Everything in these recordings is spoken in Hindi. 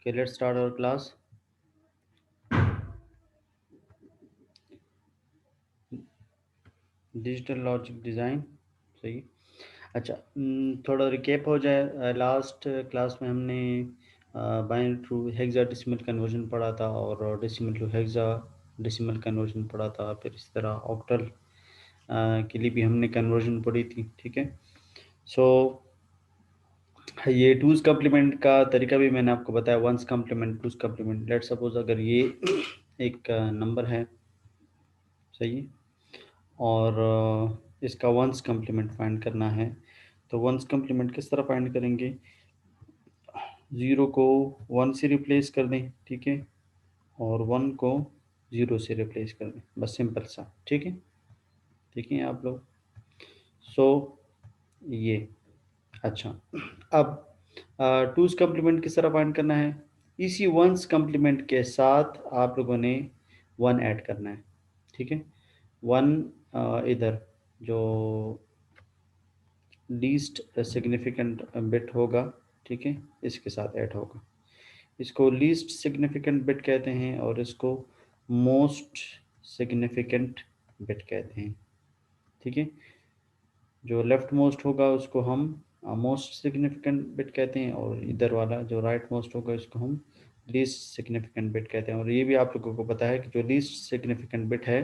Okay, let's start our class. Digital logic design. सही। अच्छा, थोड़ा रिकेप हो जाए। लास्ट क्लास में हमने binary to hexadecimal conversion पढ़ा था और decimal to hexadecimal conversion पढ़ा था। फिर इस तरह ऑक्टल के लिए भी हमने कन्वर्जन पढ़ी थी। ठीक है। सो ये टूज़ कम्प्लीमेंट का तरीका भी मैंने आपको बताया। Ones complement, twos complement. Let suppose अगर ये एक नंबर है, सही, और इसका वंस कम्प्लीमेंट फाइंड करना है। तो वंस कम्प्लीमेंट किस तरह फाइंड करेंगे? 0 को 1 से रिप्लेस कर दें, ठीक है, और 1 को 0 से रिप्लेस कर दें, बस सिंपल सा। ठीक है, देखिए आप लोग। सो ये अच्छा, अब टूज़ कम्प्लीमेंट किस तरह फाइंड करना है? इसी वंस कम्प्लीमेंट के साथ आप लोगों ने 1 ऐड करना है। ठीक है, 1 इधर जो लीस्ट सिग्निफिकेंट बिट होगा, ठीक है, इसके साथ ऐड होगा। इसको लीस्ट सिग्निफिकेंट बिट कहते हैं और इसको मोस्ट सिग्निफिकेंट बिट कहते हैं। ठीक है, जो लेफ्ट मोस्ट होगा उसको हम मोस्ट सिग्निफिकेंट बिट कहते हैं और इधर वाला जो राइट मोस्ट होगा इसको हम लीस्ट सिग्निफिकेंट बिट कहते हैं। और ये भी आप लोगों को पता है कि जो लीस्ट सिग्निफिकेंट बिट है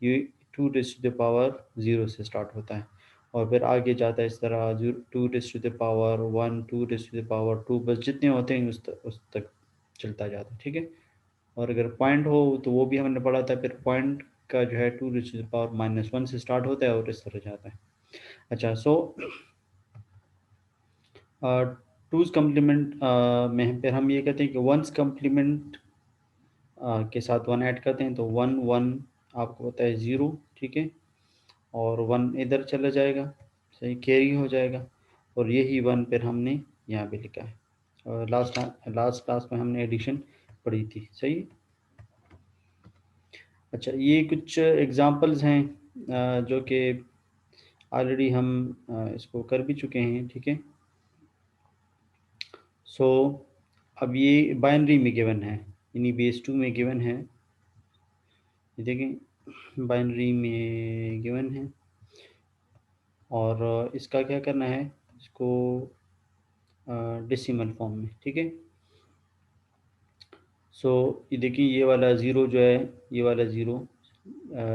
ये 2 रेज़ टू द पावर 0 से स्टार्ट होता है और फिर आगे जाता है इस तरह 2 raise to the power 1, 2 raise to the power 2, बस जितने होते हैं उस तक चलता जाता है। ठीक है, और अगर पॉइंट हो तो वो भी हमने पढ़ा था। फिर पॉइंट का जो है 2 रेज़ टू द पावर -1 से स्टार्ट होता है और इस तरह जाता है। अच्छा, सो टूज़ कम्प्लीमेंट में फिर हम ये कहते हैं कि वंस कम्प्लीमेंट के साथ 1 ऐड करते हैं तो 1 1 आपको पता है 0, ठीक है, और 1 इधर चला जाएगा, सही, कैरी हो जाएगा, और यही 1 फिर हमने यहाँ पे लिखा है। और लास्ट क्लास में हमने एडिशन पढ़ी थी, सही। अच्छा, ये कुछ एग्जांपल्स हैं जो कि ऑलरेडी हम इसको कर भी चुके हैं। ठीक है, सो अब ये बाइनरी में गिवन है, यानी बेस 2 में गिवन है। ये देखें, बाइनरी में गिवन है और इसका क्या करना है, इसको डेसिमल फॉर्म में। ठीक है, सो ये देखिए, ये वाला ज़ीरो जो है, ये वाला ज़ीरो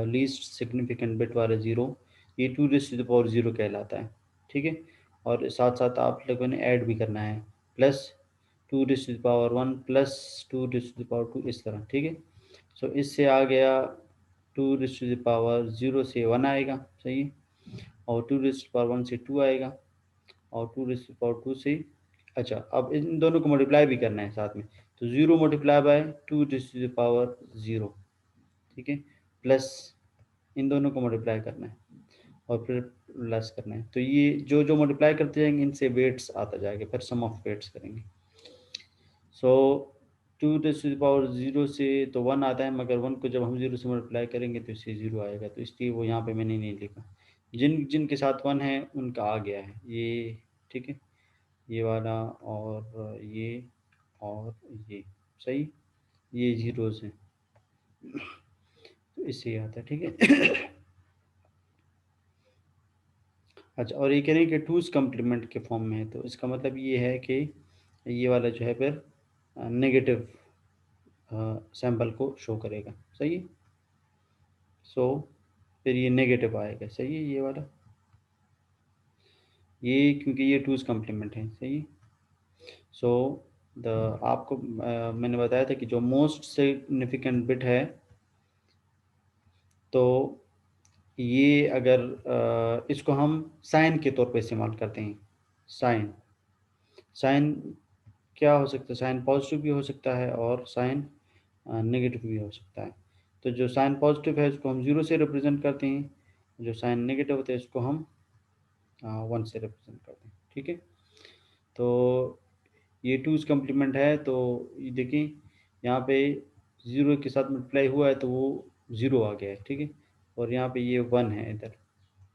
लीस्ट सिग्निफिकेंट बिट वाला ज़ीरो, ये 2 रेज़ टू द पावर 0 कहलाता है। ठीक है, और साथ साथ आप लोगों ने ऐड भी करना है, plus 2 raise to the power 1 plus 2 raise to the power 2, इस तरह। ठीक है, सो इससे आ गया 2 रेज़ टू द पावर 0 से 1 आएगा, सही है, और 2 रेज़ टू द पावर 1 से 2 आएगा, और 2 रेज़ टू द पावर 2 से, अच्छा, अब इन दोनों को मल्टीप्लाई भी करना है साथ में। तो 0 multiply by 2 raise to the power 0, ठीक है, प्लस इन दोनों को मल्टीप्लाई करना है और फिर प्लस करना है। तो ये जो जो मल्टीप्लाई करते जाएंगे इनसे वेट्स आता जाएगा, फिर सम ऑफ वेट्स करेंगे। सो 2 रेज़ टू द पावर 0 से तो 1 आता है, मगर 1 को जब हम 0 से मल्टीप्लाई करेंगे तो इससे 0 आएगा, तो इसलिए वो यहाँ पे मैंने नहीं लिखा। जिनके साथ 1 है उनका आ गया है ये। ठीक है, ये वाला और और ये, सही, ये ज़ीरोज़ हैं, तो इससे ये आता है। ठीक है। अच्छा, और ये कह रहे हैं कि टूज़ कम्प्लीमेंट के फॉर्म में है, तो इसका मतलब ये है कि ये वाला जो है फिर नेगेटिव सैंपल को शो करेगा, सही है। सो फिर ये नेगेटिव आएगा, सही है, ये वाला, ये क्योंकि ये टूज़ कम्प्लीमेंट है, सही है। सो द आपको मैंने बताया था कि जो मोस्ट सिग्निफिकेंट बिट है, तो ये अगर इसको हम साइन के तौर पे इस्तेमाल करते हैं। साइन साइन क्या हो सकता है? साइन पॉजिटिव भी हो सकता है और साइन नेगेटिव भी हो सकता है। तो जो साइन पॉजिटिव है उसको हम 0 से रिप्रेजेंट करते हैं, जो साइन नेगेटिव होता है इसको हम 1 से रिप्रेजेंट करते हैं। ठीक है, तो ये टूज़ कम्प्लीमेंट है, तो ये देखिए यहाँ पे 0 के साथ मल्टीप्लाई हुआ है तो वो 0 आ गया है। ठीक है, और यहाँ पे ये 1 है इधर,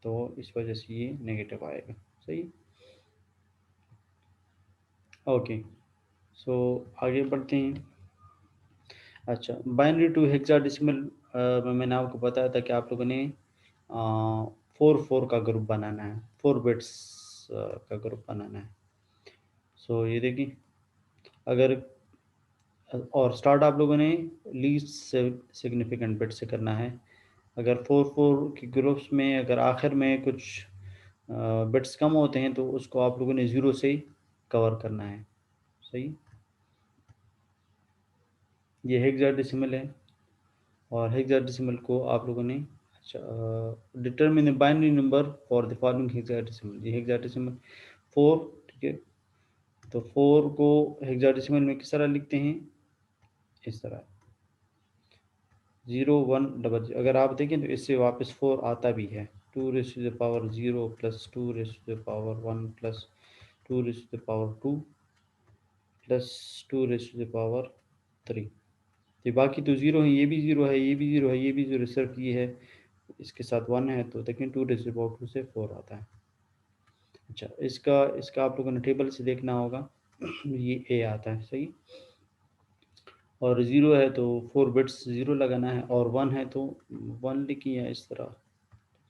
तो इस वजह से ये नेगेटिव आएगा, सही। ओके, सो आगे बढ़ते हैं। अच्छा, बाइनरी टू हेक्साडेसिमल में मैंने आपको बताया था कि आप लोगों ने 4 का ग्रुप बनाना है, 4 बिट्स का ग्रुप बनाना है। सो ये देखिए, अगर और स्टार्ट आप लोगों ने लीस्ट सिग्निफिकेंट बिट से करना है। अगर 4 के ग्रुप्स में अगर आखिर में कुछ बिट्स कम होते हैं तो उसको आप लोगों ने 0 से कवर करना है। सही, ये हेक्साडेसिमल है और हेक्साडेसिमल को आप लोगों ने अच्छा determine binary number for the following hexadecimal, ये हेक्साडेसिमल 4, ठीक है। तो 4 को हेक्साडेसिमल में किस तरह लिखते हैं, इस तरह 0 1 अगर आप देखें तो इससे वापस 4 आता भी है। 2 raise to the power 0 plus 2 raise to the power 1 plus 2 raise to the power 2 plus 2 raise to the power 3। ये बाकी तो ज़ीरो है, ये भी ज़ीरो है, ये भी ज़ीरो है, ये भी ज़ीरो, सिर्फ ये है इसके साथ 1 है, तो देखें 2 रेज़ टू द पावर 2 से 4 आता है। अच्छा, इसका इसका आप लोगों ने टेबल से देखना होगा। ये ए आता है, सही। और 0 है तो 4 बिट्स 0 लगाना है, और 1 है तो 1 लिखिए, या इस तरह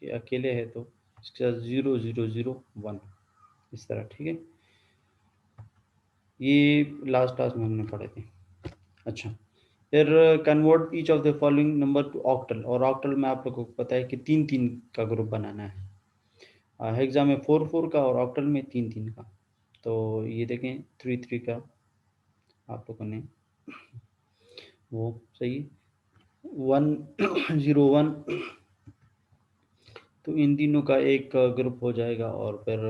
कि अकेले है तो इसके साथ 0 0 0 1, इस तरह, ठीक है। ये लास्ट क्लास में हमने पढ़े थे। अच्छा, फिर convert each of the following number two octal, और ऑक्टल में आप लोगों को पता है कि 3 3 का ग्रुप बनाना है। हेक्सा में 4 4 का और ऑक्टल में 3 3 का। तो ये देखें 3 3 का आप लोगों ने वो, सही, 1 0 1, तो इन तीनों का एक ग्रुप हो जाएगा, और फिर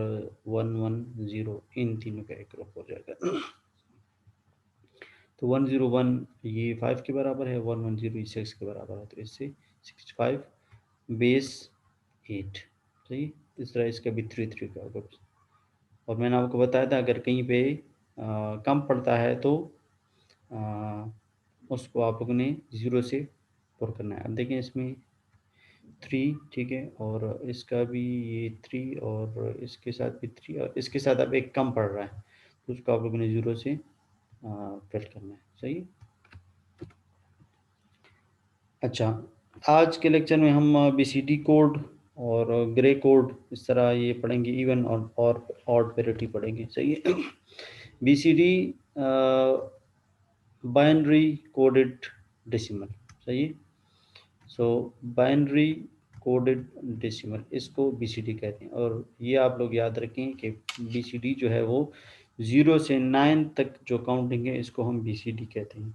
1 1 0, इन तीनों का एक ग्रुप हो जाएगा। तो 1 0 1 ये 5 के बराबर है, 1 1 0 ये 6 के बराबर है, तो इससे 65 बेस 8, सही। इस तरह इसका भी 3 3 का ग्रुप। और मैंने आपको बताया था अगर कहीं पे कम पड़ता है तो आ, उसको आप लोगों ने 0 से पुर करना है। अब देखें इसमें 3, ठीक है, और इसका भी ये 3, और इसके साथ भी 3, और इसके साथ अब एक कम पड़ रहा है, तो उसको आप लोगों ने 0 से फिल करना है, सही। अच्छा, आज के लेक्चर में हम बीसीडी कोड और ग्रे कोड इस तरह ये पढ़ेंगे, इवन और ऑड पैरिटी पढ़ेंगे, सही है। बीसीडी बाइनरी कोडेड डेसिमल, सही है। सो बाइनरी कोडेड डेसिमल, इसको बीसीडी कहते हैं। और ये आप लोग याद रखें कि बीसीडी जो है वो 0 से 9 तक जो काउंटिंग है इसको हम बीसीडी कहते हैं,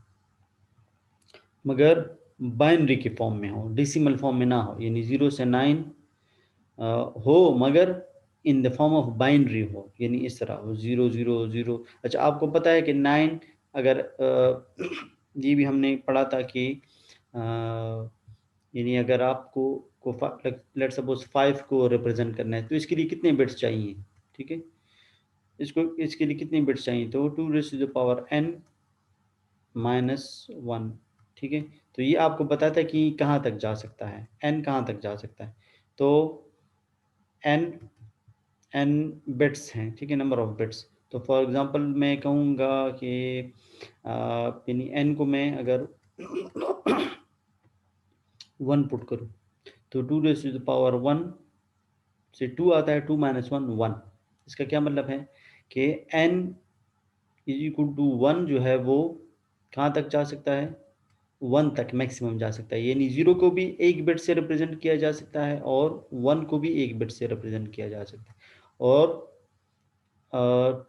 मगर बाइनरी के फॉर्म में हो, डेसिमल फॉर्म में ना हो, यानी 0 से 9 हो, मगर in the form of binary हो, यानी इस तरह हो 0 0 0। अच्छा, आपको पता है कि 9 अगर ये भी हमने पढ़ा था कि यानी अगर आपको लेट सपोज 5 को रिप्रेजेंट करना है तो इसके लिए कितने बिट्स चाहिए, ठीक है। इसके लिए कितने बिट्स चाहिए, तो 2 raise to the power n -1, ठीक है। तो ये आपको बताता है कि कहाँ तक जा सकता है, n कहाँ तक जा सकता है। तो n n बिट्स हैं, ठीक है, नंबर ऑफ बिट्स। तो फॉर एग्जांपल मैं कहूँगा कि यानी n को मैं अगर 1 पुट करूँ, तो 2 रेज़ टू द पावर 1 से 2 आता है, 2 - 1 1। इसका क्या मतलब है कि n इज इक्वल टू 1 जो है वो कहाँ तक जा सकता है, 1 तक मैक्सिमम जा सकता है। यानी 0 को भी एक बिट से रिप्रेजेंट किया जा सकता है और 1 को भी एक बिट से रिप्रेजेंट किया जा सकता है। और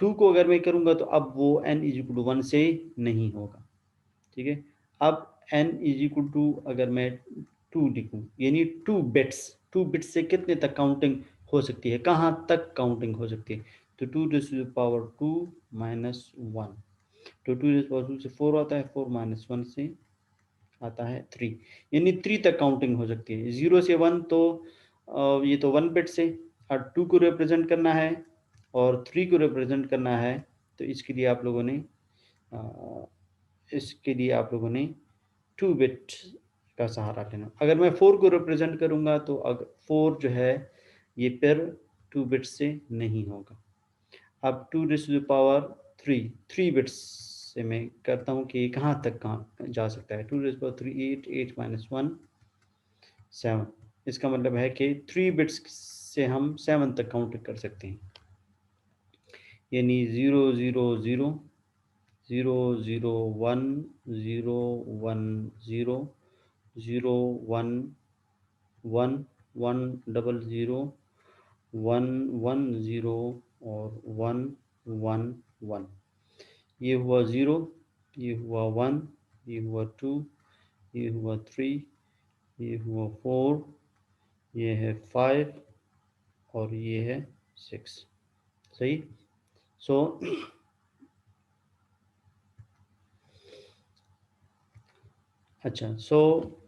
2 को अगर मैं करूँगा तो अब वो n इज इक्वल टू 1 से नहीं होगा, ठीक है। अब n इज इक्वल टू अगर मैं 2 लिखूँ, यानी 2 बिट्स से कितने तक काउंटिंग हो सकती है, कहाँ तक काउंटिंग हो सकती है, तो 2 रेज़ टू द पावर 2 -1, तो 2 रेज़ टू द पावर 2 से 4 आता है, 4 - 1 से आता है 3, यानी 3 तक काउंटिंग हो सकती है। 0 से 1 तो ये तो 1 बिट से, और 2 को रिप्रेजेंट करना है और 3 को रिप्रेजेंट करना है, तो इसके लिए आप लोगों ने अ, इसके लिए आप लोगों ने 2 बिट का सहारा लेना। अगर मैं 4 को रिप्रेजेंट करूँगा तो 4 जो है ये फिर 2 बिट्स से नहीं होगा। अब 2 raise to the power 3 bits से मैं करता हूँ कि कहाँ तक कहाँ जा सकता है। 2^3 8, 8 - 1 7। इसका मतलब है कि 3 बिट्स से हम 7 तक काउंट कर सकते हैं, यानी 0 0 0 0 0 1 0 1 0 0 1 1 1 डबल 0 1 1 0 और 1 1 1। ये हुआ 0, ये हुआ 1, ये हुआ 2, ये हुआ 3, ये हुआ 4, ये है 5 और ये है 6। सही। सो अच्छा, सो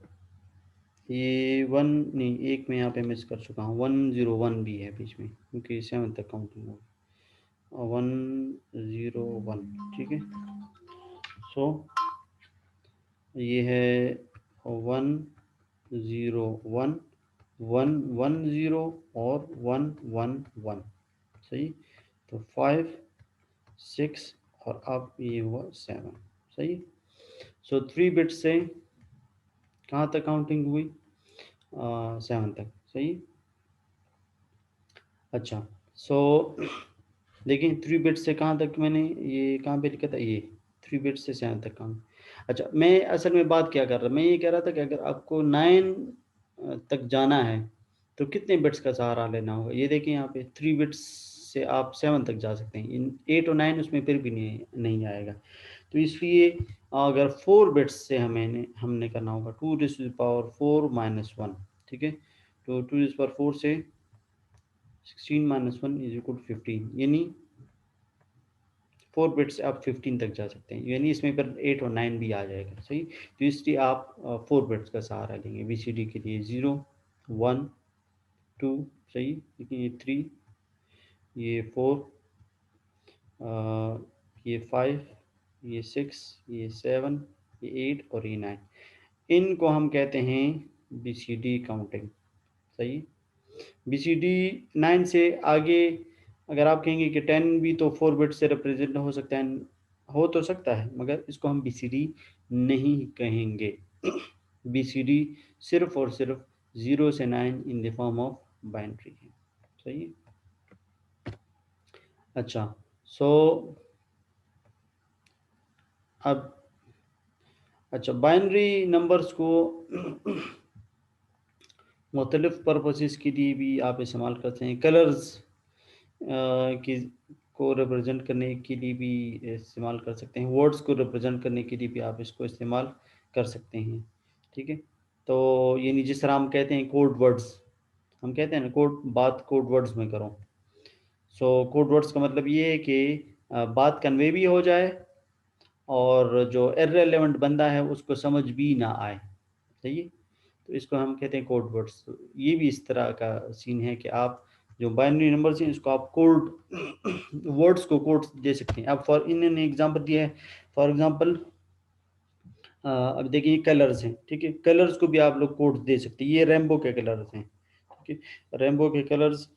ये 1 नहीं, एक मैं यहाँ पे मिस कर चुका हूँ, 101 भी है बीच में क्योंकि 7 तक काउंटिंग होगी। 101, ठीक है। सो ये है 101 110 और 111। सही। तो 5 6 और अब ये हुआ 7। सही। सो 3 बिट से कहाँ तक काउंटिंग हुई? 7 तक। सही। अच्छा, सो देखिए 3 बिट से कहाँ तक मैंने ये कहाँ पे लिखा था, ये 3 बिट से 7 तक काउंट। अच्छा, मैं असल में बात क्या कर रहा, मैं ये कह रहा था कि अगर आपको 9 तक जाना है तो कितने बिट्स का सहारा लेना होगा। ये देखिए यहाँ पे 3 बिट्स से आप 7 तक जा सकते हैं, इन 8 और 9 उसमें फिर भी नहीं आएगा। तो इसलिए अगर 4 बिट्स से हमने करना होगा 2^4 - 1। ठीक है। तो 2^4 से 16 - 1 = 15, यानी 4 बिट से आप 15 तक जा सकते हैं, यानी इसमें पर 8 और 9 भी आ जाएगा। सही। तो इसलिए आप 4 बिट्स का सहारा लेंगे। BCD के लिए 0 1 2। सही। लेकिन ये 3, ये 4, ये 5, ये 6, ये 7, ये 8 और ये 9, इनको हम कहते हैं BCD काउंटिंग। सही। BCD 9 से आगे अगर आप कहेंगे कि 10 भी तो 4 बिट से रिप्रेजेंट हो सकता है, हो तो सकता है, मगर इसको हम BCD नहीं कहेंगे। BCD सिर्फ और सिर्फ 0 से 9 in the form of binary है। सही है। अच्छा, सो अब अच्छा, बाइनरी नंबर्स को मुख्तलिफ पर्पसेस के लिए भी आप इस्तेमाल करते हैं। कलर्स की को रिप्रेजेंट करने के लिए भी इस्तेमाल कर सकते हैं। वर्ड्स को रिप्रेजेंट करने के लिए भी आप इसको इस्तेमाल कर सकते हैं। ठीक है। तो यानी जिस तरह हम कहते हैं कोड वर्ड्स, हम कहते हैं ना बात कोड वर्ड्स में करो। सो कोड वर्ड्स का मतलब ये है कि बात कन्वे भी हो जाए और जो इर्रेलेवेंट बंदा है उसको समझ भी ना आए। सही है। तो इसको हम कहते हैं कोड वर्ड्स। ये भी इस तरह का सीन है कि आप जो बाइनरी नंबर्स हैं इसको आप कोड वर्ड्स को कोड दे सकते हैं। अब इन्होंने एग्जांपल दिया है। फॉर एग्जांपल अब देखिए कलर्स हैं। ठीक है। कलर्स को भी आप लोग कोड दे सकते हैं। ये रेनबो के कलर्स हैं। ठीक है। रेनबो के कलर्स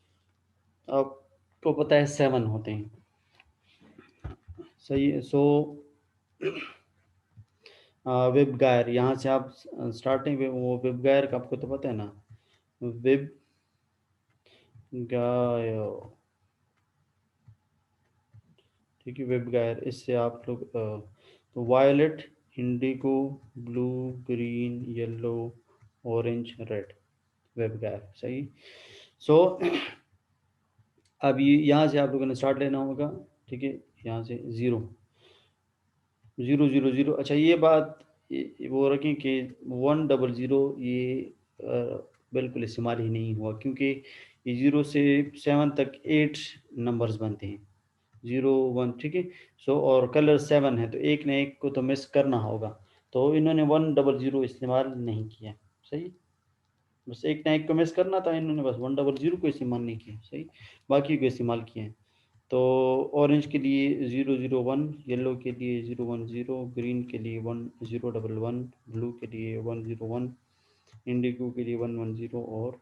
आपको पता है 7 होते हैं। सही है। सो वेब गायर, यहाँ से आप स्टार्टिंग में वो वेब गायर का आपको तो पता है ना, वेब गायर। ठीक है। वेब गायर, इससे आप लोग तो violet, indigo, blue, green, yellow, orange, red, VIBGYOR. सही। सो अब ये यहाँ से आप लोगों ने स्टार्ट लेना होगा। ठीक है। यहाँ से 0 0 0 0। अच्छा, ये बात वो रखें कि 100 ये बिल्कुल इस्तेमाल ही नहीं हुआ, क्योंकि ये 0 से 7 तक 8 नंबर्स बनते हैं, 0 1। ठीक है। सो और कलर 7 है तो एक न एक को तो मिस करना होगा, तो इन्होंने 100 इस्तेमाल नहीं किया। सही। बस एक न एक को मिस करना था, इन्होंने बस 100 को इस्तेमाल नहीं किया। सही। बाकी को इस्तेमाल किए हैं। तो ऑरेंज के लिए 001, येलो के लिए 010, ग्रीन के लिए 1011, ब्लू के लिए 101, इंडिगो के लिए 110 और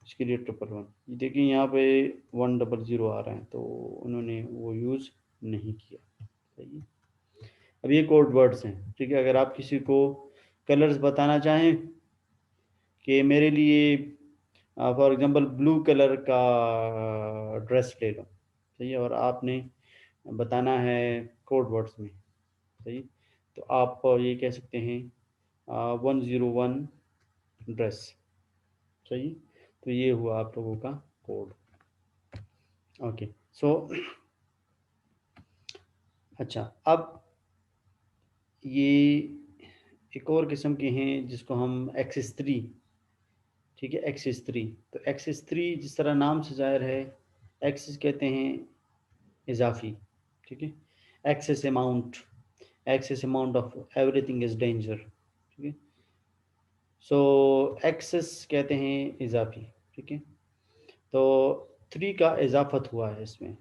इसके लिए 111। ये देखिए यहाँ पे 100 आ रहा है, तो उन्होंने वो यूज़ नहीं किया। सही है। अब ये कोड वर्ड्स हैं, ठीक है। अगर आप किसी को कलर्स बताना चाहें कि मेरे लिए फॉर एग्जांपल ब्लू कलर का ड्रेस ले लो, सही है, और आपने बताना है कोड वर्ड्स में, सही। तो आप ये कह सकते हैं 101 ड्रेस, सही। तो ये हुआ आप लोगों का कोड। ओके, सो अच्छा, अब ये एक और किस्म के हैं जिसको हम एक्सेस 3, ठीक है, एक्सेस 3। तो एक्सेस 3 जिस तरह नाम से ज़ाहिर है, एक्सेस कहते हैं इजाफी, ठीक है। Excess amount of everything is danger, ठीक है। सो एक्सेस कहते हैं इजाफी, ठीक है। तो 3 का इजाफत हुआ है इसमें,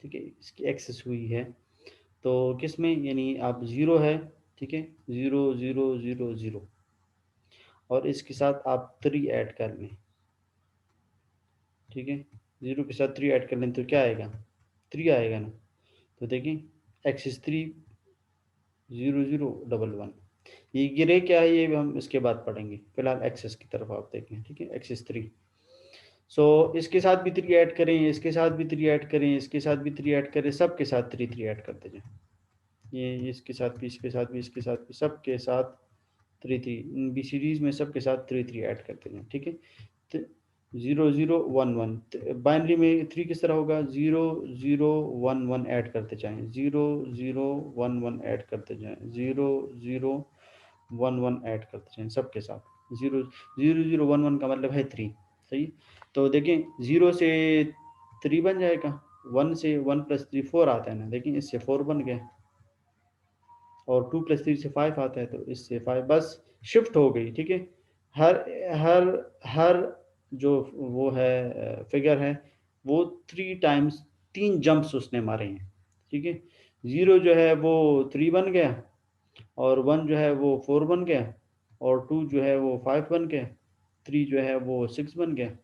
ठीक है, इसकी एक्सेस हुई है। तो किस में, यानी आप ज़ीरो है, ठीक है, 0 0 0 0, और इसके साथ आप 3 ऐड कर लें, ठीक है। 0 के साथ 3 ऐड कर लें तो क्या आएगा, 3 आएगा ना। तो देखें एक्सिस 3 0 0 1 1। ये गिरे क्या है, ये भी हम इसके बाद पढ़ेंगे, फिलहाल एक्सेस की तरफ आप देखें, ठीक है, एक्सेस 3। सो इसके साथ भी 3 ऐड करें, इसके साथ भी 3 ऐड करें, इसके साथ भी 3 ऐड करें, सबके साथ 3 3 ऐड करते जाएं। ये इसके साथ भी, इसके साथ भी, इसके साथ भी, सबके साथ 3 3, बी सीरीज में सबके साथ 3 3 ऐड करते जाएं, ठीक है। 0 0 1 1, बाइनरी में 3 किस तरह होगा, 0 0 1 1 ऐड करते जाएं, 0 0 1 1 ऐड करते जाएं, 0 0 1 1 ऐड करते जाएं, सबके साथ 0 0 0 1 1 का मतलब है 3, सही। तो देखें 0 से 3 बन जाएगा, 1 से 1 + 3 4 आता है ना, देखें इससे 4 बन गया, और 2 + 3 से 5 आता है, तो इससे 5 बस शिफ्ट हो गई, ठीक है। हर हर हर जो वो है फिगर है, वो 3 टाइम्स, 3 जंप्स उसने मारे हैं, ठीक है। 0 जो है वो 3 बन गया, और 1 जो है वो 4 बन गया, और 2 जो है वो 5 बन गया, 3 जो है वो 6 बन गया,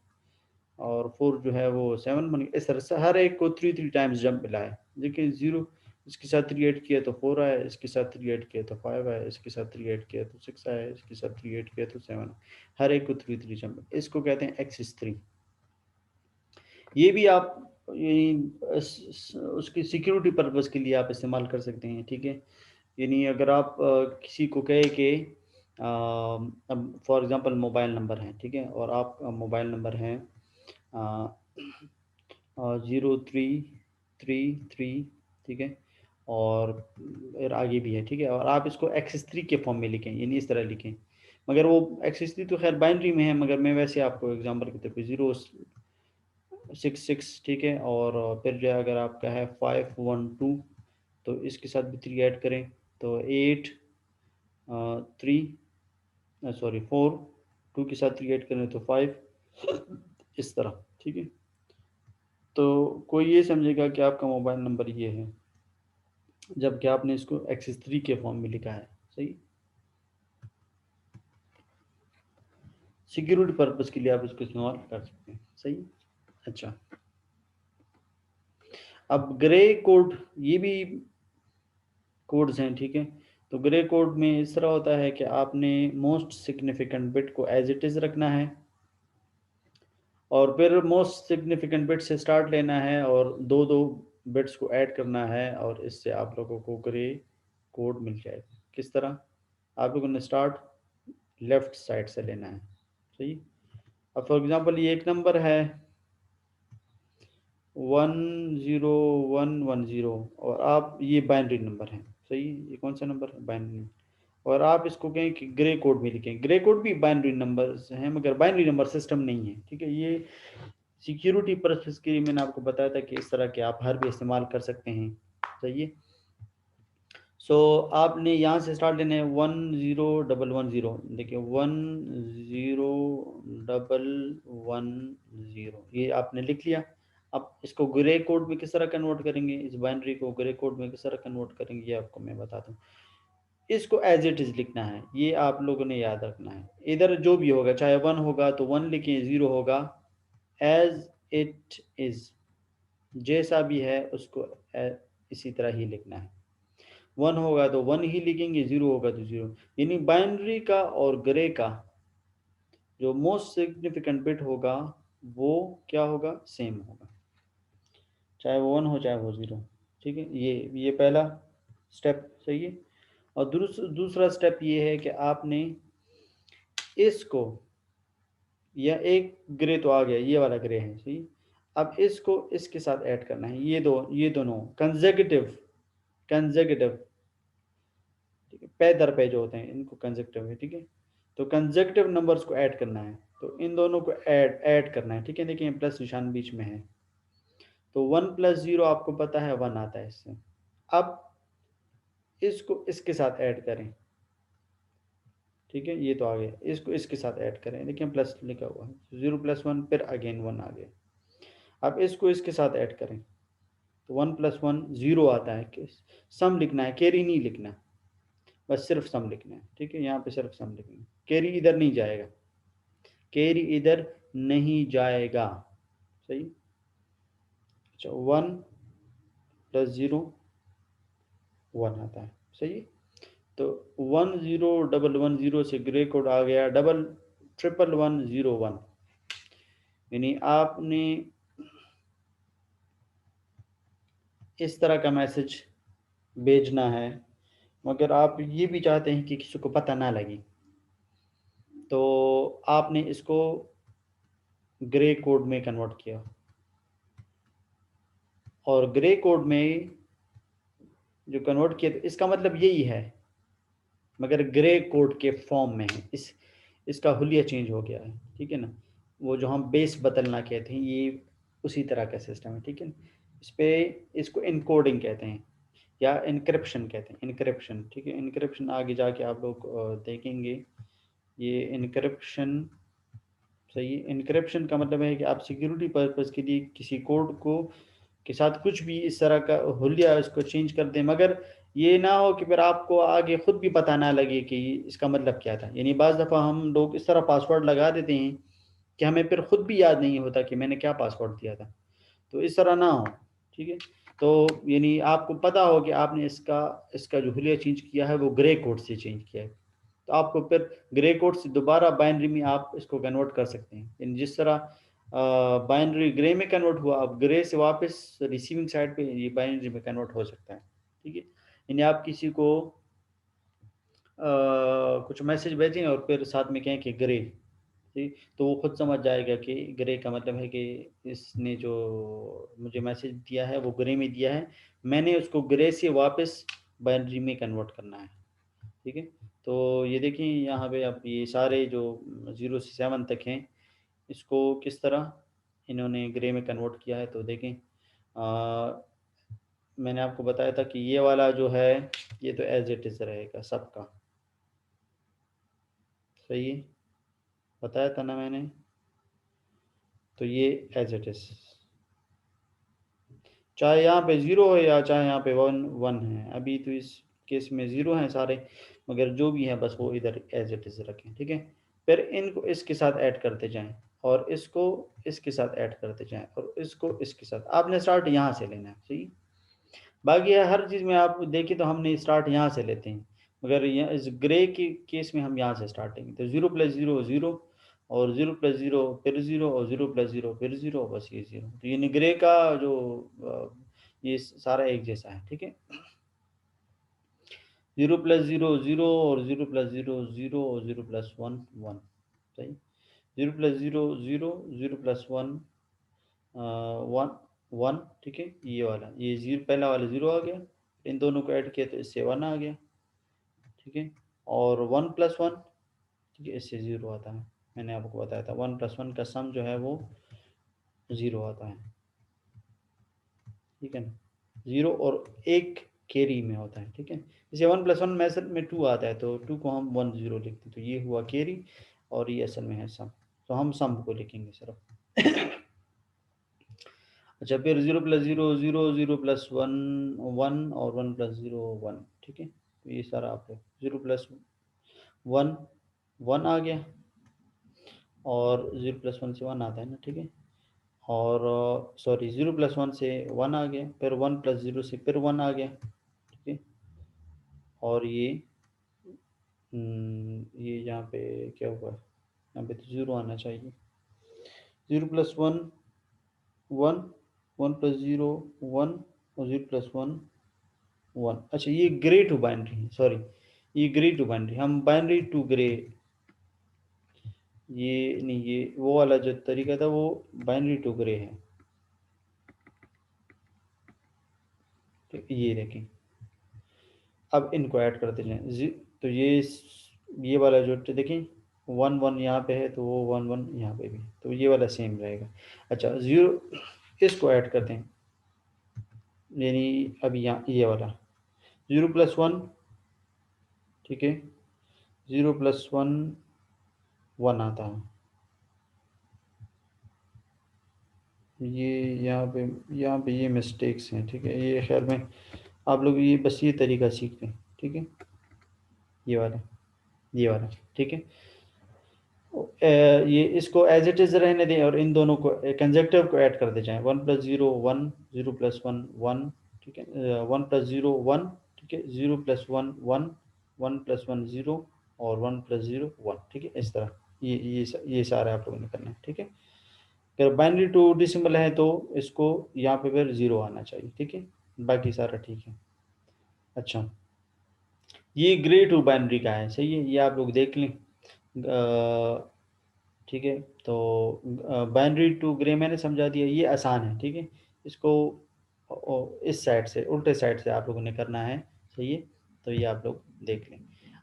और 4 जो है वो 7 बन गया। इस तरह से हर एक को 3 3 टाइम्स जंप मिला है। देखिए 0 इसके साथ 3 ऐड किया तो 4 आया, इसके साथ 3 ऐड किया तो 5 आया, इसके साथ 3 ऐड किया तो 6 आया, इसके साथ 3 ऐड किया तो 7। हर एक को 3 3 जंप, इसको कहते हैं एक्सिस 3। ये भी आप उसकी सिक्योरिटी पर्पस के लिए आप इस्तेमाल कर सकते हैं, ठीक है। यानी अगर आप किसी को कहे कि अब फॉर एग्जांपल मोबाइल नंबर है, ठीक है, और आप मोबाइल नंबर हैं 0333, ठीक है, और फिर आगे भी है, ठीक है, और आप इसको एक्सेस 3 के फॉर्म में लिखें, यानी इस तरह लिखें। मगर वो एक्सेस 3 तो खैर बाइनरी में है, मगर मैं वैसे आपको एग्जांपल के तौर पे 0 6 6, ठीक है, और फिर जो है अगर आपका है 5 1 2, तो इसके साथ भी 3 ऐड करें, तो 8 3, सॉरी 4, 2 के साथ 3 ऐड करें तो 5, इस तरह, ठीक है। तो कोई ये समझेगा कि आपका मोबाइल नंबर ये है, जबकि आपने इसको एक्सिस 3 के फॉर्म में लिखा है, सही। सिक्योरिटी पर्पस के लिए आप इसको इस्तेमाल कर सकते हैं, सही। अच्छा, अब ग्रे कोड, ये भी कोड्स हैं, ठीक है। तो ग्रे कोड में इस तरह होता है कि आपने मोस्ट सिग्निफिकेंट बिट को एज इट इज़ रखना है, और फिर मोस्ट सिग्निफिकेंट बिट से स्टार्ट लेना है, और दो दो बिट्स को ऐड करना है, और इससे आप लोगों को ग्रे कोड मिल जाएगा। किस तरह, आप लोगों ने स्टार्ट लेफ्ट साइड से लेना है, सही। अब फॉर एग्जांपल ये एक नंबर है 1 0 1 1 0, और आप ये बाइनरी नंबर है, सही। ये कौन सा नंबर है, बाइनरी। और आप इसको कहें कि ग्रे कोड में लिखें, ग्रे कोड भी बाइनरी नंबर्स हैं, मगर बाइनरी नंबर सिस्टम नहीं है, ठीक है। ये सिक्योरिटी पर्पस के लिए मैंने आपको बताया था कि इस तरह के आप हर भी इस्तेमाल कर सकते हैं, सही है। सो आपने यहाँ से स्टार्ट लेना है 1 0 1 1 0, देखिए 1 0 1 1 0, ये आपने लिख लिया। अब इसको ग्रे कोड में किस तरह कन्वर्ट करेंगे, इस बाइनरी को ग्रे कोड में किस तरह कन्वर्ट करेंगे, ये आपको मैं बताता हूँ। इसको एज इट इज़ लिखना है, ये आप लोगों ने याद रखना है। इधर जो भी होगा, चाहे 1 होगा तो 1 लिखें, 0 होगा एज इट इज़, जैसा भी है उसको इसी तरह ही लिखना है। 1 होगा तो 1 ही लिखेंगे, 0 होगा तो 0। यानी बाइनरी का और ग्रे का जो मोस्ट सिग्निफिकेंट बिट होगा वो क्या होगा, सेम होगा, चाहे वो 1 हो चाहे वो 0। ठीक है, ये पहला स्टेप सही है। और दूसरा स्टेप ये है कि आपने इसको, या एक ग्रे तो आ गया, ये वाला ग्रे है सही। अब इसको इसके साथ ऐड करना है, ये दोनों कंसेक्यूटिव, कंसेक्यूटिव, ठीक है, पे दर पे जो होते हैं इनको कंसेक्यूटिव है, ठीक है। तो कंसेक्यूटिव नंबर्स को ऐड करना है, तो इन दोनों को ऐड करना है, ठीक है। देखिए प्लस निशान बीच में है, तो 1 + 0 आपको पता है 1 आता है इससे। अब इसको इसके साथ ऐड करें, ठीक है, ये तो आ गया, इसको इसके साथ ऐड करें, देखिए प्लस लिखा हुआ है, 0 + 1 फिर अगेन 1 आ गया। अब इसको इसके साथ ऐड करें, तो 1 + 1 0 आता है, कि सम लिखना है, कैरी नहीं लिखना, बस सिर्फ सम लिखना है, ठीक है। यहाँ पे सिर्फ सम लिखना है, कैरी इधर नहीं जाएगा, कैरी इधर नहीं जाएगा, सही। अच्छा, 1 + 0 1 आता है, सही। तो 101110 से ग्रे कोड आ गया 111101, यानी आपने इस तरह का मैसेज भेजना है। मगर आप ये भी चाहते हैं कि किसी को पता ना लगे, तो आपने इसको ग्रे कोड में कन्वर्ट किया, और ग्रे कोड में जो कन्वर्ट किया, तो इसका मतलब यही है, मगर ग्रे कोड के फॉर्म में है। इसका हुलिया चेंज हो गया है, ठीक है ना। वो जो हम बेस बदलना कहते हैं, ये उसी तरह का सिस्टम है, ठीक है। इस पे इसको इनकोडिंग कहते हैं, या इनक्रिप्शन कहते हैं, इनक्रिप्शन, ठीक है। इनक्रिप्शन आगे जाके आप लोग देखेंगे, ये इनक्रिप्शन, सही। इनक्रिप्शन का मतलब है कि आप सिक्योरिटी पर्पस के लिए किसी कोड को के साथ कुछ भी इस तरह का हुलिया इसको चेंज कर दें, मगर ये ना हो कि फिर आपको आगे खुद भी पता ना लगे कि इसका मतलब क्या था। यानी बाज़ दफ़ा हम लोग इस तरह पासवर्ड लगा देते हैं कि हमें फिर खुद भी याद नहीं होता कि मैंने क्या पासवर्ड दिया था, तो इस तरह ना हो, ठीक है। तो यानी आपको पता हो कि आपने इसका इसका जो हुलिया चेंज किया है वो ग्रे कोड से चेंज किया है, तो आपको फिर ग्रे कोड से दोबारा बाइनरी में आप इसको कन्वर्ट कर सकते हैं। यानी जिस तरह बाइनरी ग्रे में कन्वर्ट हुआ, अब ग्रे से वापस रिसीविंग साइड पे ये बाइनरी में कन्वर्ट हो सकता है, ठीक है। यानी आप किसी को कुछ मैसेज भेजें और फिर साथ में कहें कि ग्रे, ठीक, तो वो खुद समझ जाएगा कि ग्रे का मतलब है कि इसने जो मुझे मैसेज दिया है वो ग्रे में दिया है, मैंने उसको ग्रे से वापस बाइनरी में कन्वर्ट करना है, ठीक है। तो ये देखिए यहाँ पे आप ये सारे जो 0 से 7 तक हैं, इसको किस तरह इन्होंने ग्रे में कन्वर्ट किया है। तो देखें, मैंने आपको बताया था कि ये वाला जो है ये तो एज इट इज़ रहेगा सबका, सही है, बताया था ना मैंने। तो ये एज इट इज़, चाहे यहाँ पे 0 है या चाहे यहाँ पे 1 है, अभी तो इस केस में 0 हैं सारे, मगर जो भी है बस वो इधर एज इट इज़ रखें, ठीक है। फिर इनको इसके साथ ऐड करते जाएं, और इसको इसके साथ ऐड करते जाएं, और इसको इसके साथ, आपने स्टार्ट यहाँ से लेना है, सही। बाकी हर चीज़ में आप देखें तो हमने स्टार्ट यहाँ से लेते हैं, मगर यहाँ इस ग्रे के केस में हम यहाँ से स्टार्ट लेंगे। तो 0 + 0 0, और 0 + 0 फिर 0, और 0 + 0 फिर 0, बस ये 0। तो ये ग्रे का जो ये सारा एक जैसा है, ठीक है। 0 + 0 0, और 0 + 0 0, और 0 + 1 1, सही। 0 + 0 0, 0 + 1 1 1, ठीक है। ये वाला, ये जीरो, पहला वाला 0 आ गया, इन दोनों को ऐड किया तो इससे 1 आ गया, ठीक है। और 1 + 1, ठीक है, इससे 0 आता है। मैंने आपको बताया था 1 + 1 का सम जो है वो 0 आता है, ठीक है ना। 0 और 1 कैरी में होता है, ठीक है। जैसे 1 + 1 मैथड में 2 आता है, तो 2 को हम 1 0 लिखते हैं, तो ये हुआ कैरी, और ये असल में है सम, तो हम सम को लिखेंगे सिर्फ। अच्छा, फिर 0 + 0 0, 0 + 1 1, और 1 + 0 1, ठीक है। तो ये सारा आप लोग 0 + 1 1 आ गया, और 0 + 1 से 1 आता है ना, ठीक है। और सॉरी, 0 + 1 से 1 आ गया, फिर 1 + 0 से फिर 1 आ गया, ठीक है। और ये यहाँ पे क्या हुआ, यहाँ पे तो 0 आना चाहिए। 0 + 1 1, 1 + 0 1, और 0 + 1 1। अच्छा, ये ग्रे टू बाइनरी है, सॉरी, ये ग्रे टू बाइनरी, हम बाइनरी टू ग्रे, ये नहीं, ये वो वाला जो तरीका था वो बाइनरी टू ग्रे है। तो ये देखें, अब इनको ऐड करते जाएं। तो ये वाला जो देखें 1 1 यहाँ पे है, तो वो 1 1 यहाँ पे भी, तो ये वाला सेम रहेगा। अच्छा, 0 इसको ऐड करते हैं, यानी अभी यहाँ ये वाला 0 + 1, ठीक है, 0 + 1 1 आता है। ये यहाँ पे ये मिस्टेक्स हैं, ठीक है, ये ख्याल में आप लोग ये बस ये तरीका सीख लें, ठीक है, ये वाला ठीक है। ये इसको एज इट इज़ रहने दें और इन दोनों को कंजक्टिव को ऐड कर दे जाएं। 1 + 0 1, 0 + 1 1, ठीक है, 1 + 0 1, ठीक है, 0 + 1 1, 1 + 1 0, और 1 + 0 1, ठीक है, इस तरह ये सारा आप लोगों ने करना है, ठीक है। अगर बाइनरी टू डिसिमल है तो इसको यहाँ पे फिर 0 आना चाहिए, ठीक है, बाकी सारा ठीक है। अच्छा, ये ग्रे टू बाइनरी का है, सही है, ये आप लोग देख लें। ठीक है, तो बाइनरी टू ग्रे मैंने समझा दिया, ये आसान है, ठीक है। इसको इस साइड से, उल्टे साइड से आप लोगों ने करना है, सही है, तो ये आप लोग देख लें।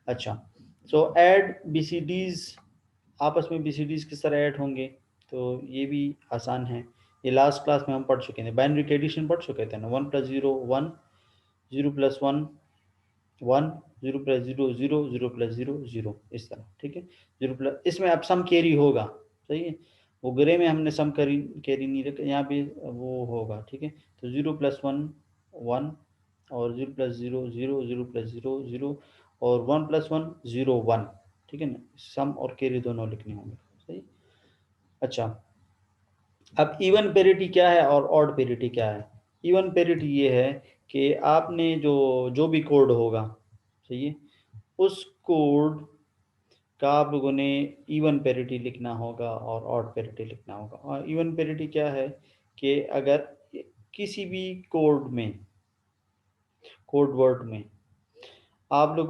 अच्छा, सो ऐड BCDs, आपस में BCDs किस तरह ऐड होंगे, तो ये भी आसान है। ये लास्ट क्लास में हम पढ़ चुके थे, बाइनरी के एडिशन पढ़ चुके थे ना। 1 + 0 1, 0 + 1 1, 0 + 0 0, 0 + 0 0, इस तरह, ठीक है। 0 प्लस, इसमें अब सम कैरी होगा, सही है, वो ग्रे में हमने सम कैरी नहीं रखा, यहाँ पे वो होगा, ठीक है। तो 0 + 1 1, और 0 + 0 0, 0 + 0 0, और 1 + 1 0 1, ठीक है ना, सम और कैरी दोनों लिखने होंगे, सही। अच्छा, अब इवन पेरिटी क्या है और ऑड पेरिटी क्या है। इवन पेरिटी ये है कि आपने जो भी कोड होगा, सही है, उस कोड का आप लोगों ने इवन पेरिटी लिखना होगा और ऑड पेरिटी लिखना होगा। और इवन पेरिटी क्या है कि अगर किसी भी कोड वर्ड में आप लोग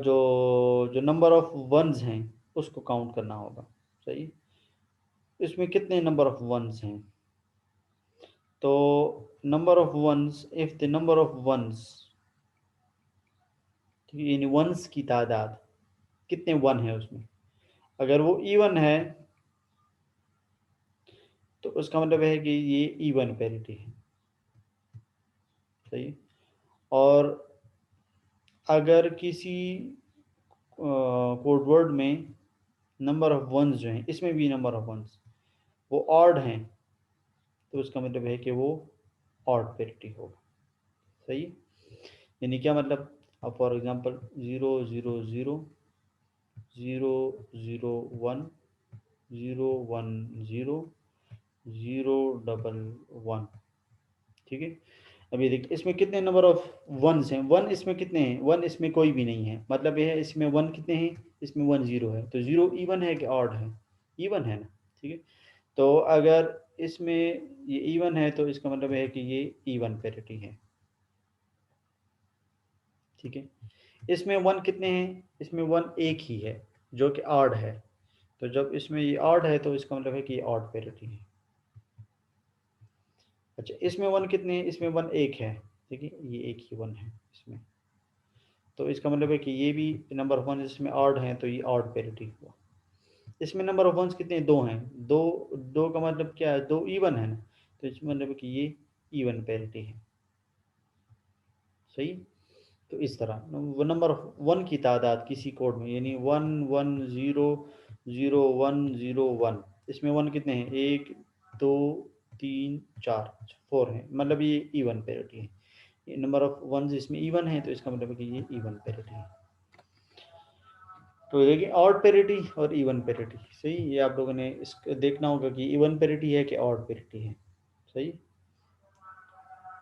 जो जो नंबर ऑफ वंस हैं उसको काउंट करना होगा, सही। इसमें कितने नंबर ऑफ वंस हैं, तो number of ones, if the number of ones, ठीक है, यानी वंस की तादाद, कितने वन है उसमें, अगर वो इवन है तो उसका मतलब है कि ये इवन पेरिटी है, सही। और अगर किसी कोड वर्ड में नंबर ऑफ वंस जो हैं, इसमें भी नंबर ऑफ वंस वो ऑड हैं, तो उसका मतलब है कि वो ऑड पेरिटी होगा, सही। यानी क्या मतलब, अब फॉर एग्जांपल 0 0 0 0 0 1 0 1 0 0 1 1, ठीक है। अभी देखिए इसमें कितने नंबर ऑफ वंस हैं, वन इसमें कितने हैं, वन इसमें कोई भी नहीं है, मतलब ये है इसमें वन कितने हैं, इसमें 1 0 है, तो 0 इवन है कि ऑड है, इवन है ना, ठीक है। तो अगर इसमें ये इवन है तो इसका मतलब है कि ये इवन पेरिटी है, ठीक है। इसमें वन कितने हैं, इसमें वन एक ही है जो कि ऑड है, तो जब इसमें ये ऑड है तो इसका मतलब है कि ये ऑड पेरिटी है। अच्छा, इसमें वन कितने हैं, इसमें वन एक है, ठीक है, ये एक ही वन है इसमें, तो इसका मतलब है कि ये भी नंबर ऑफ वन इसमें ऑड है, तो ये ऑड पेरिटी हुआ। इसमें नंबर ऑफ वंस कितने हैं, दो हैं, दो, दो का मतलब क्या है, दो इवन है ना, तो इसमें मतलब है कि ये इवन पेरिटी है, सही। तो इस तरह वो नंबर ऑफ वन की तादाद किसी कोड में, यानी 1 1 0 0 1 0 1, इसमें वन कितने हैं, एक, दो, तीन, चार, फोर है, मतलब ये इवन पेरिटी है। ये नंबर ऑफ वन इसमें इवन है, तो इसका मतलब है कि ये इवन पेरिटी है। तो देखिए ऑड पेरिटी और इवन पेरिटी, सही, ये आप लोगों ने इसको देखना होगा कि इवन पेरिटी है कि ऑड पेरिटी है, सही।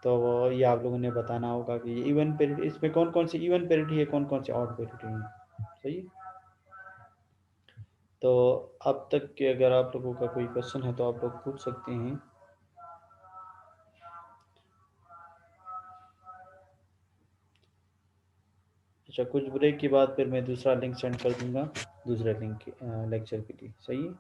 तो ये आप लोगों ने बताना होगा कि ये इवन पेरिटी, इसमें कौन कौन सी इवन पेरिटी है, कौन कौन सी ऑड पेरिटी है। सही है। तो अब तक के अगर आप लोगों का कोई क्वेश्चन है तो आप लोग पूछ सकते हैं। अच्छा, कुछ ब्रेक के बाद फिर मैं दूसरा लिंक सेंड कर दूंगा, दूसरे लिंक लेक्चर के लिए। सही है।